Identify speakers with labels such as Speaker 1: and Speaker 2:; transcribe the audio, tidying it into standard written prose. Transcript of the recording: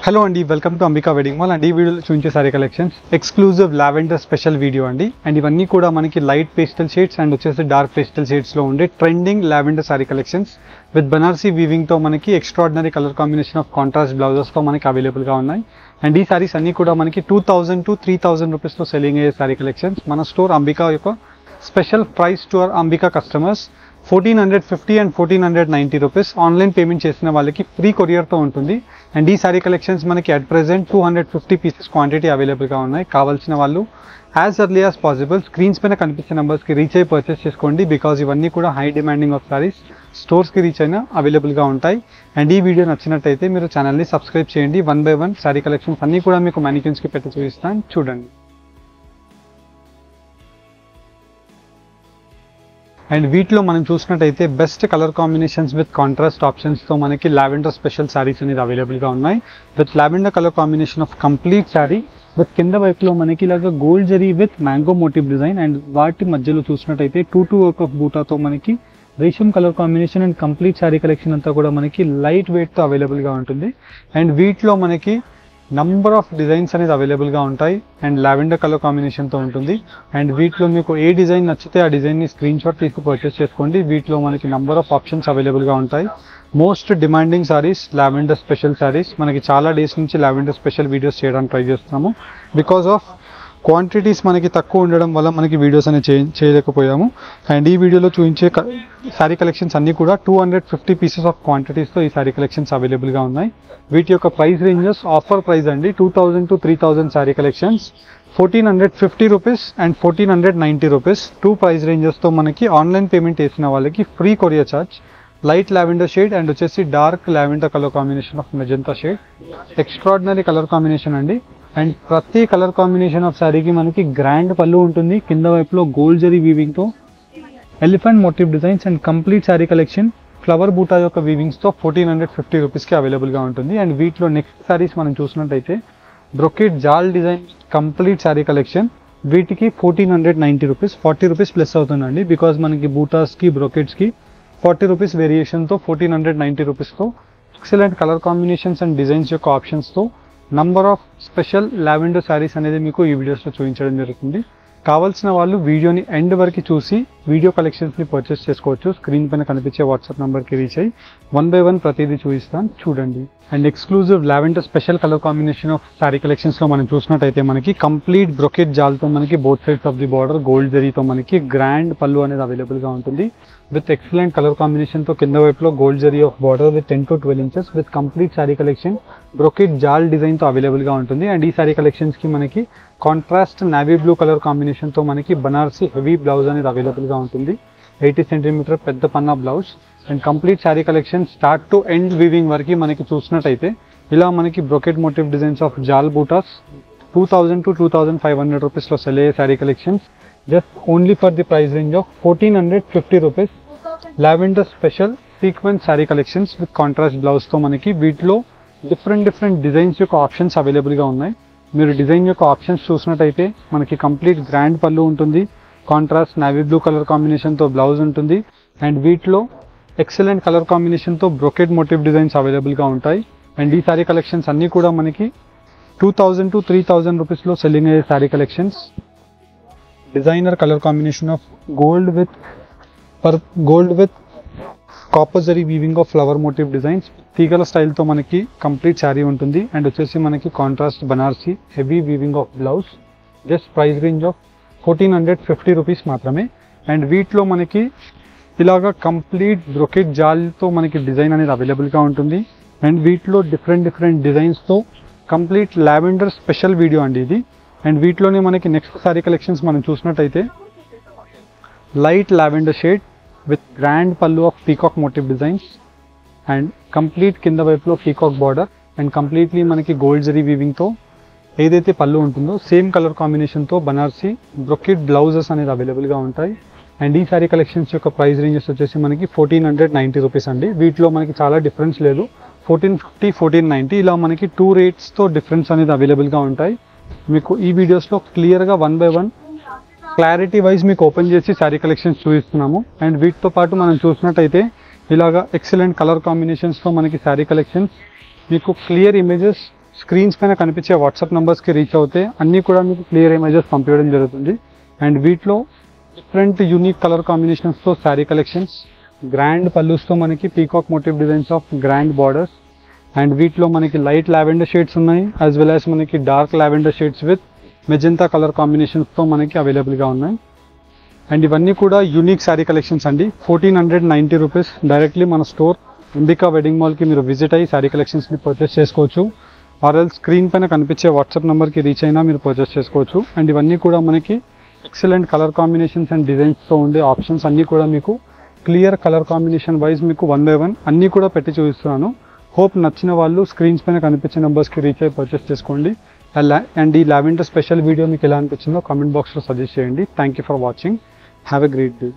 Speaker 1: Hello అండి, welcome to Ambika wedding mall. And ఈ వీడియోలో చూపించే sari collections exclusive lavender special video అండి. అండ్ ఇవన్నీ కూడా మనకి లైట్ పేస్టల్ షేడ్స్ అండ్ వచ్చేసి డార్క్ పేస్టల్ షేడ్స్లో ఉండే trending lavender sari collections with Banarasi వీవింగ్తో మనకి extraordinary colour combination of contrast బ్లౌజెస్తో మనకి అవైలబుల్గా ఉన్నాయి. అండ్ ఈ సారీస్ అన్నీ కూడా మనకి 2000 to 3000 రూపీస్లో సెల్లింగ్ అయ్యే సారీ కలెక్షన్స్. మన స్టోర్ అంబికా యొక్క special price to our Ambika customers 1450 and 1490 rupees. Online payment చేసిన వాళ్ళకి ఫ్రీ కొరియర్తో ఉంటుంది. అండ్ ఈ సారీ కలెక్షన్స్ మనకి అట్ ప్రెజెంట్ 250 పీసెస్ క్వాంటిటీ అవైలబుల్గా ఉన్నాయి. కావాల్సిన వాళ్ళు as early as possible screens పైన కనిపించే నెంబర్స్కి రీచ్ అయ్యి పర్చేస్ చేసుకోండి. బికాజ్ ఇవన్నీ కూడా హై డిమాండింగ్ ఆఫ్ సారీస్ స్టోర్స్కి రీచ్ అయినా అవైలబుల్గా ఉంటాయి. అండ్ ఈ వీడియో నచ్చినట్టయితే మీరు ఛానల్ని సబ్స్క్రైబ్ చేయండి. 1 by 1 సారీ కలెక్షన్స్ అన్నీ కూడా మీకు మ్యానిక్యూన్స్కి పెట్టి చూపిస్తాను, చూడండి. అండ్ వీటిలో మనం చూసినట్టయితే best colour combinations with contrast ఆప్షన్స్తో మనకి లావెండర్ స్పెషల్ శారీస్ అనేది అవైలబుల్గా ఉన్నాయి. With lavender colour combination of complete sari with కింద వైపులో మనకి ఇలాగా gold zari with mango motif design. And వాటి మధ్యలో చూసినట్టయితే 2 వర్క్ ఆఫ్ బూటాతో మనకి రేషం colour combination and complete sari collection అంతా కూడా మనకి లైట్ వెయిట్తో అవైలబుల్గా ఉంటుంది. అండ్ వీటిలో మనకి నంబర్ ఆఫ్ డిజైన్స్ అనేది అవైలబుల్గా ఉంటాయి. అండ్ లావెండర్ కలర్ కాంబినేషన్తో ఉంటుంది. అండ్ వీటిలో మీకు ఏ డిజైన్ నచ్చితే ఆ డిజైన్ని స్క్రీన్ షాట్ తీసి పర్చేస్ చేసుకోండి. వీటిలో మనకి నంబర్ ఆఫ్ ఆప్షన్స్ అవైలబుల్గా ఉంటాయి. Most demanding saris lavender special saris. మనకి చాలా డేస్ నుంచి లావెండర్ స్పెషల్ వీడియోస్ చేయడానికి ట్రై చేస్తున్నాము. బికాస్ ఆఫ్ క్వాంటిటీస్ మనకి తక్కువ ఉండడం వల్ల మనకి వీడియోస్ అనేది చేయలేకపోయాము. అండ్ ఈ వీడియోలో చూపించే శారీ కలెక్షన్స్ అన్నీ కూడా 250 పీసెస్ ఆఫ్ క్వాంటిటీస్తో ఈ శారీ కలెక్షన్స్ అవైలబుల్గా ఉన్నాయి. వీటి యొక్క ప్రైస్ రేంజెస్ ఆఫర్ ప్రైస్ అండి. 2000 to 3000 sari collections 1450 rupees and 1490 rupees. 2 price రేంజెస్తో మనకి ఆన్లైన్ పేమెంట్ చేసిన వాళ్ళకి free courier charge. Light lavender shade and వచ్చేసి dark lavender colour combination of magenta shade. Extraordinary colour combination అండి. అండ్ ప్రతి కలర్ కాంబినేషన్ ఆఫ్ శారీకి మనకి గ్రాండ్ పళ్ళు ఉంటుంది. కింద వైపులో గోల్డ్ జరీ వీవింగ్తో elephant motif designs and complete sari collection flower buta యొక్క వీవింగ్స్తో 1450 రూపీస్కి అవైలబుల్గా ఉంటుంది. అండ్ వీటిలో నెక్స్ట్ శారీస్ మనం చూసినట్టయితే బ్రొకెట్ జాల్ డిజైన్ కంప్లీట్ శారీ కలెక్షన్. వీటికి 1490 రూపీస్, 40 రూపీస్ ప్లస్ అవుతుందండి. బికాజ్ మనకి బూటాస్కి బ్రొకెట్స్కి 40 రూపీస్ వేరియేషన్తో 1490 రూపీస్తో excellent colour combinations and designs యొక్క ఆప్షన్స్తో number of special lavender saris అనేది మీకు ఈ వీడియోస్లో చూపించడం జరుగుతుంది. కావాల్సిన వాళ్ళు వీడియోని ఎండ్ వరకు చూసి వీడియో కలెక్షన్స్ని పర్చేస్ చేసుకోవచ్చు. స్క్రీన్ పైన కనిపించే వాట్సాప్ నెంబర్కి రీచ్ అయ్యి 1 by 1 ప్రతిదీ చూపిస్తాను, చూడండి. And exclusive lavender special colour combination of sari కలెక్షన్స్లో మనం చూసినట్టయితే మనకి కంప్లీట్ బ్రొకెట్ జాల్తో మనకి both sides of the border gold జరీతో మనకి గ్రాండ్ పళ్ళు అనేది అవైలబుల్గా ఉంటుంది. విత్ ఎక్సలెంట్ కలర్ కాంబినేషన్తో కింద వైపులో gold zari of border with 10 to 12 inches with complete sari collection brocade jaal డిజైన్తో అవైలబుల్గా ఉంటుంది. అండ్ ఈ శారీ కలెక్షన్స్కి మనకి కాంట్రాస్ట్ నావీ బ్లూ కలర్ కాంబినేషన్తో మనకి బనారసీ హెవీ బ్లౌజ్ అనేది అవైలబుల్గా ఉంటుంది. 80 సెంటీమీటర్ పెద్ద పన్నా blouse. And complete sari collection start to end weaving వరకు మనకి చూసినట్టయితే ఇలా మనకి బ్రొకెట్ మోటివ్ డిజైన్స్ ఆఫ్ జాల్ బూటాస్ 2000 to 2500 రూపీస్లో సెల్ అయ్యే sari collections just only for the price range of 1450 rupees. Lavender special sequence sari collections with contrast బ్లౌజ్తో మనకి వీటిలో డిఫరెంట్ డిజైన్స్ యొక్క ఆప్షన్స్ అవైలబుల్గా ఉన్నాయి. మీరు డిజైన్ యొక్క ఆప్షన్స్ చూసినట్టయితే మనకి కంప్లీట్ గ్రాండ్ పళ్ళు ఉంటుంది. కాంట్రాస్ట్ నావీ బ్లూ కలర్ కాంబినేషన్తో బ్లౌజ్ ఉంటుంది. అండ్ వీటిలో ఎక్సలెంట్ కలర్ కాంబినేషన్తో బ్రొకెట్ మోటివ్ డిజైన్స్ అవైలబుల్గా ఉంటాయి. అండ్ ఈ శారీ కలెక్షన్స్ అన్నీ కూడా మనకి 2000 to 3000 రూపీస్లో సెల్లింగ్ అయ్యే sari collections. Designer colour combination of gold with copper zari weaving of flower motive designs తీగల స్టైల్తో మనకి కంప్లీట్ శారీ ఉంటుంది. అండ్ వచ్చేసి మనకి contrast Banarasi heavy weaving of blouse. Just price range of 1450 rupees మాత్రమే. అండ్ వీటిలో మనకి ఇలాగా కంప్లీట్ బ్రొకెట్ జాల్తో మనకి డిజైన్ అనేది అవైలబుల్గా ఉంటుంది. అండ్ వీటిలో డిఫరెంట్ డిజైన్స్తో కంప్లీట్ లావెండర్ స్పెషల్ వీడియో అండి ఇది. అండ్ వీటిలోనే మనకి నెక్స్ట్ శారీ కలెక్షన్స్ మనం చూసినట్టయితే light lavender shade with grand pallu of peacock motif designs and complete కింద వైపులో పీకాక్ బార్డర్ అండ్ కంప్లీట్లీ మనకి గోల్డ్ జరీ వీవింగ్తో ఏదైతే పళ్ళు ఉంటుందో సేమ్ కలర్ కాంబినేషన్తో బనారసీ బ్రొకెట్ బ్లౌజెస్ అనేది అవైలబుల్గా ఉంటాయి. అండ్ ఈ శారీ కలెక్షన్స్ యొక్క ప్రైస్ రేంజెస్ వచ్చేసి మనకి 1490 రూపీస్ అండి. వీటిలో మనకి చాలా డిఫరెన్స్ లేదు. 1450, 1490 ఇలా మనకి 2 రేట్స్తో డిఫరెన్స్ అనేది అవైలబుల్గా ఉంటాయి. మీకు ఈ వీడియోస్లో క్లియర్గా 1 by 1 క్లారిటీ వైజ్ మీకు ఓపెన్ చేసి శారీ కలెక్షన్స్ చూపిస్తున్నాము. అండ్ వీటితో పాటు మనం చూసినట్టయితే ఇలాగా ఎక్సలెంట్ కలర్ కాంబినేషన్స్తో మనకి శారీ కలెక్షన్స్ మీకు క్లియర్ ఇమేజెస్ స్క్రీన్స్ పైన కనిపించే వాట్సాప్ నెంబర్స్కి రీచ్ అవుతే అన్నీ కూడా మీకు క్లియర్ ఇమేజెస్ పంపించడం జరుగుతుంది. అండ్ వీటిలో డిఫరెంట్ యూనిక్ కలర్ కాంబినేషన్స్తో శారీ కలెక్షన్స్, గ్రాండ్ పల్లూస్తో మనకి peacock motif designs of grand borders, and వీటిలో మనకి లైట్ లావెండర్ షేడ్స్ ఉన్నాయి, యాజ్ వెల్ యాజ్ మనకి dark lavender shades with magenta colour కాంబినేషన్స్తో మనకి అవైలబుల్గా ఉన్నాయి. అండ్ ఇవన్నీ కూడా యూనిక్ శారీ కలెక్షన్స్ అండి. 1490 రూపీస్. డైరెక్ట్లీ మన స్టోర్ అంబికా వెడ్డింగ్ మాల్కి మీరు విజిట్ అయ్యి శారీ కలెక్షన్స్ని పర్చేస్ చేసుకోవచ్చు. ఆర్ఎల్ స్క్రీన్ పైన కనిపించే వాట్సాప్ నెంబర్కి రీచ్ అయినా మీరు పర్చేస్ చేసుకోవచ్చు. అండ్ ఇవన్నీ కూడా మనకి ఎక్సలెంట్ కలర్ కాంబినేషన్స్ అండ్ డిజైన్స్తో ఉండే ఆప్షన్స్ అన్నీ కూడా మీకు క్లియర్ కలర్ కాంబినేషన్ వైజ్ మీకు 1 by 1 అన్నీ కూడా పెట్టి చూపిస్తున్నాను. హోప్ నచ్చిన వాళ్ళు స్క్రీన్స్ పైన కనిపించే నెంబర్స్కి రీచ్ అయ్యి పర్చేస్ చేసుకోండి. అండ్ ఈ లావెండర్ స్పెషల్ వీడియో మీకు ఎలా అనిపించిందో కామెంట్ బాక్స్లో సజెస్ట్ చేయండి. Thank you for watching. Have a great day.